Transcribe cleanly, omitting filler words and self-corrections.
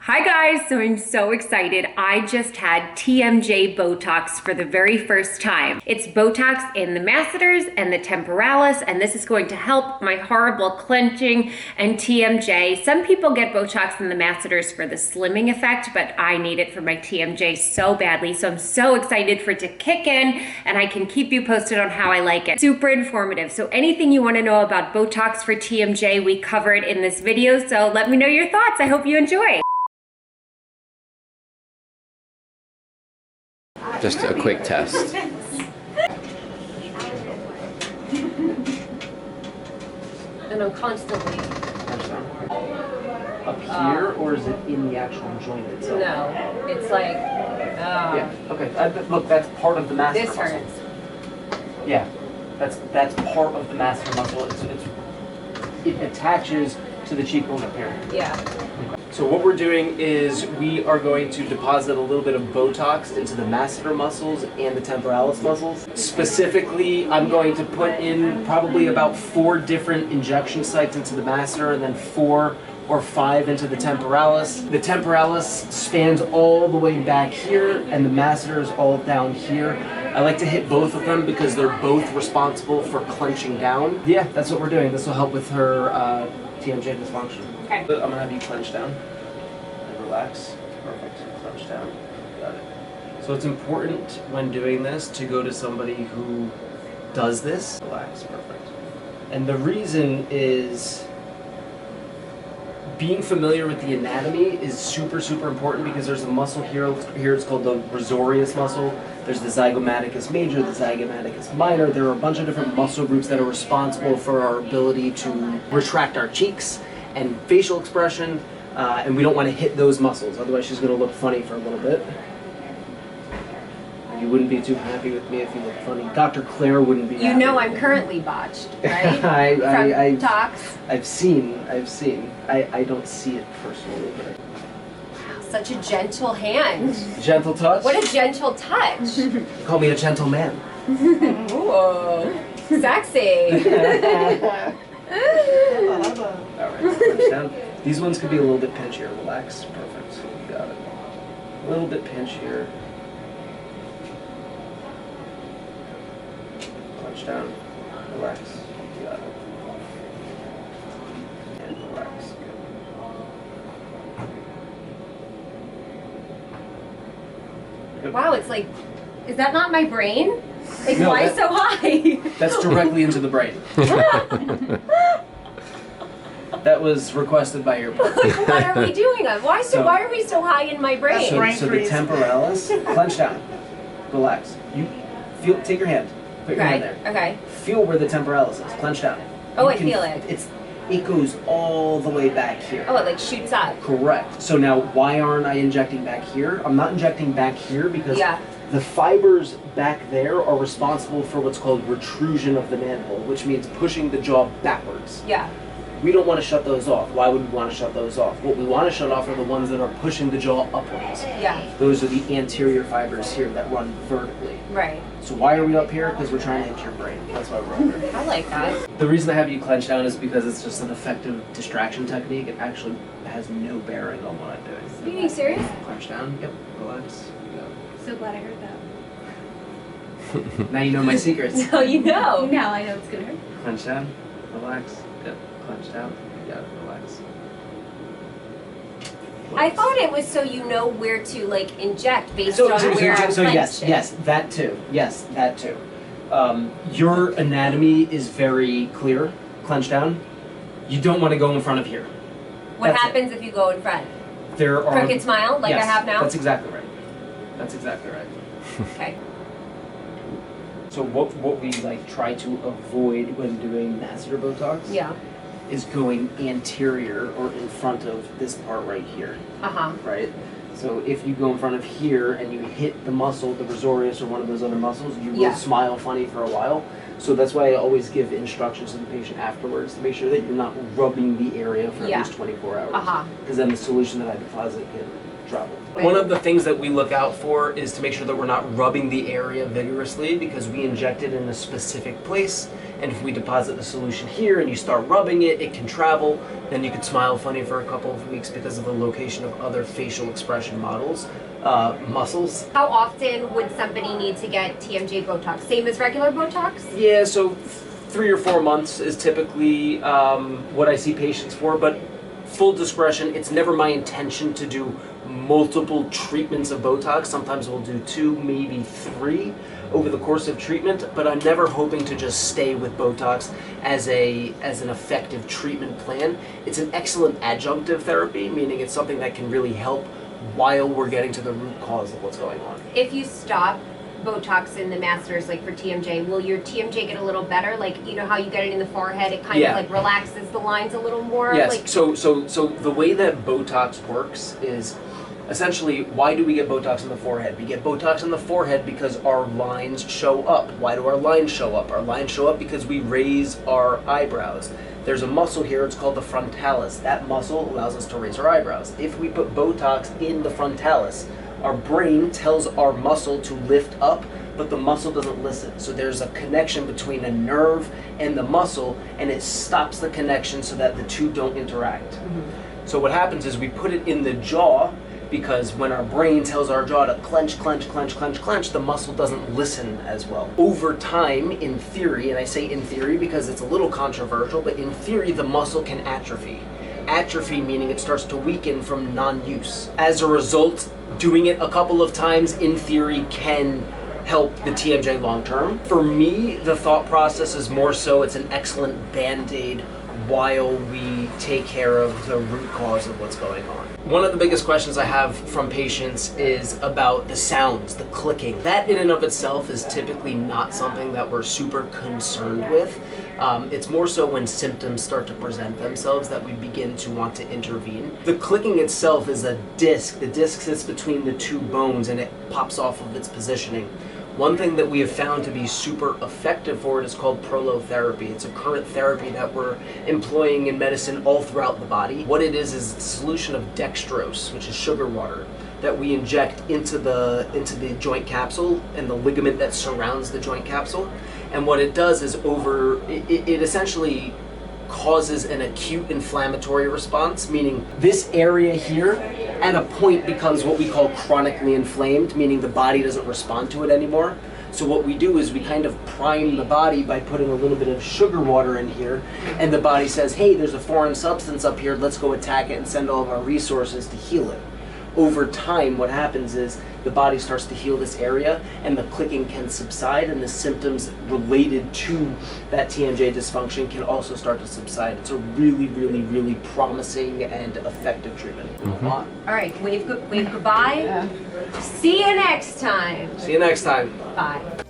Hi guys, so I'm so excited. I just had TMJ Botox for the very first time. It's Botox in the masseters and the temporalis, and this is going to help my horrible clenching and TMJ. Some people get Botox in the masseters for the slimming effect, but I need it for my TMJ so badly. So I'm so excited for it to kick in, and I can keep you posted on how I like it. Super informative. So anything you want to know about Botox for TMJ, we covered in this video. So let me know your thoughts. I hope you enjoy. Just a quick test. And I'm constantly. Up here, or is it in the actual joint itself? No, it's like. Yeah. Okay. Look, that's part of the masseter This muscle. hurts. Yeah. That's part of the masseter muscle. It attaches to the cheekbone up here. Yeah. So what we're doing is we are going to deposit a little bit of Botox into the masseter muscles and the temporalis muscles. Specifically, I'm going to put in probably about 4 different injection sites into the masseter and then 4 or 5 into the temporalis. The temporalis spans all the way back here and the masseter is all down here. I like to hit both of them because they're both responsible for clenching down. Yeah, that's what we're doing. This will help with her TMJ dysfunction. Okay. I'm gonna have you clench down and relax. Perfect. Clench down. Got it. So it's important when doing this to go to somebody who does this. Relax. Perfect. And the reason is being familiar with the anatomy is super important because there's a muscle here. Here it's called the risorius muscle. There's the zygomaticus major, the zygomaticus minor. There are a bunch of different muscle groups that are responsible for our ability to retract our cheeks and facial expression, and we don't want to hit those muscles, otherwise she's going to look funny for a little bit. You wouldn't be too happy with me if you looked funny. Dr. Claire wouldn't be happy. You know I'm currently botched, right? I've Botox. I've seen. I don't see it personally, but Such a gentle hand. gentle touch. What a gentle touch. Call me a gentleman. Whoa. Sexy. Alright, clench down. These ones could be a little bit pinchier. Relax. Perfect. You got it. A little bit pinchier. Clench down. Relax. You got it. And relax. Good. Wow, it's like, is that not my brain? Like, No, why that- so high? That's directly into the brain. That was requested by your partner. What are we doing? Why are we so high in my brain? So the temporalis, clench down, relax. You feel. Take your hand. Put your hand there. Okay. Feel where the temporalis is. Clench down. Oh, You I feel it. It goes all the way back here. Oh, it like shoots up. Correct. So now, why aren't I injecting back here? I'm not injecting back here because Yeah. the fibers back there are responsible for what's called retrusion of the mandible, which means pushing the jaw backwards. Yeah. We don't want to shut those off. Why would we want to shut those off? What we want to shut off are the ones that are pushing the jaw upwards. Yeah. Those are the anterior fibers here that run vertically. Right. So why are we up here? Because we're trying to hit your brain. That's why we're up here. I like that. The reason I have you clench down is because it's just an effective distraction technique. It actually has no bearing on what I'm doing. Are you being serious? Clench down. Yep. Relax. You got So glad I heard that. it. Now you know my secrets. No, you know. Now I know it's gonna hurt. Clench down. Relax. Yep. Clench down. You got it. Relax. I thought it was so you know where to like inject based on where I'm so yes, clenched. yes, that too. Yes, that too. Your anatomy is very clear. Clench down. You don't want to go in front of here. What That's happens if you go in front? There are Crooked smile, like yes, I have now? That's exactly right. That's exactly right. Okay. So what we like try to avoid when doing masseter Botox Yeah. is going anterior or in front of this part right here. Uh-huh. Right? So if you go in front of here and you hit the muscle, the risorius or one of those other muscles, you will Yeah. smile funny for a while. So that's why I always give instructions to the patient afterwards to make sure that you're not rubbing the area for Yeah. at least 24 hours. Uh-huh. Because then the solution that I deposit can travel. One of the things that we look out for is to make sure that we're not rubbing the area vigorously because we inject it in a specific place And if we deposit the solution here and you start rubbing it, it can travel. Then you could smile funny for a couple of weeks because of the location of other facial expression muscles. How often would somebody need to get TMJ Botox? Same as regular Botox? Yeah, so 3 or 4 months is typically what I see patients for, but full discretion, it's never my intention to do multiple treatments of Botox. Sometimes we'll do 2, maybe 3 over the course of treatment, but I'm never hoping to just stay with Botox as an effective treatment plan. It's an excellent adjunctive therapy, meaning it's something that can really help while we're getting to the root cause of what's going on. If you stop Botox in the Masseters, like for TMJ, will your TMJ get a little better? Like, you know how you get it in the forehead, it kind of like relaxes the lines a little more? Yes, Like, so the way that Botox works is essentially, why do we get Botox in the forehead? We get Botox in the forehead because our lines show up. Why do our lines show up? Our lines show up because we raise our eyebrows. There's a muscle here, it's called the frontalis. That muscle allows us to raise our eyebrows. If we put Botox in the frontalis, our brain tells our muscle to lift up, but the muscle doesn't listen. So there's a connection between a nerve and the muscle, and it stops the connection so that the two don't interact. So what happens is we put it in the jaw, because when our brain tells our jaw to clench, clench, clench, clench, clench, the muscle doesn't listen as well. Over time, in theory, and I say in theory because it's a little controversial, but in theory, the muscle can atrophy. Atrophy meaning it starts to weaken from non-use. As a result, doing it a couple of times, in theory, can help the TMJ long term. For me, the thought process is more so it's an excellent band-aid while we take care of the root cause of what's going on. One of the biggest questions I have from patients is about the sounds, the clicking. That in and of itself is typically not something that we're super concerned with. It's more so when symptoms start to present themselves that we begin to want to intervene. The clicking itself is a disc. The disc sits between the 2 bones and it pops off of its positioning. One thing that we have found to be super effective for it is called prolotherapy. It's a current therapy that we're employing in medicine all throughout the body. What it is a solution of dextrose, which is sugar water, that we inject into the joint capsule and the ligament that surrounds the joint capsule. And what it does is it essentially causes an acute inflammatory response, meaning this area here at a point becomes what we call chronically inflamed, meaning the body doesn't respond to it anymore. So what we do is we kind of prime the body by putting a little bit of sugar water in here, and the body says, hey, there's a foreign substance up here, let's go attack it and send all of our resources to heal it. Over time, what happens is the body starts to heal this area and the clicking can subside, and the symptoms related to that TMJ dysfunction can also start to subside. It's a really, really, really promising and effective treatment. all right, wave goodbye. See you next time. See you next time. Bye.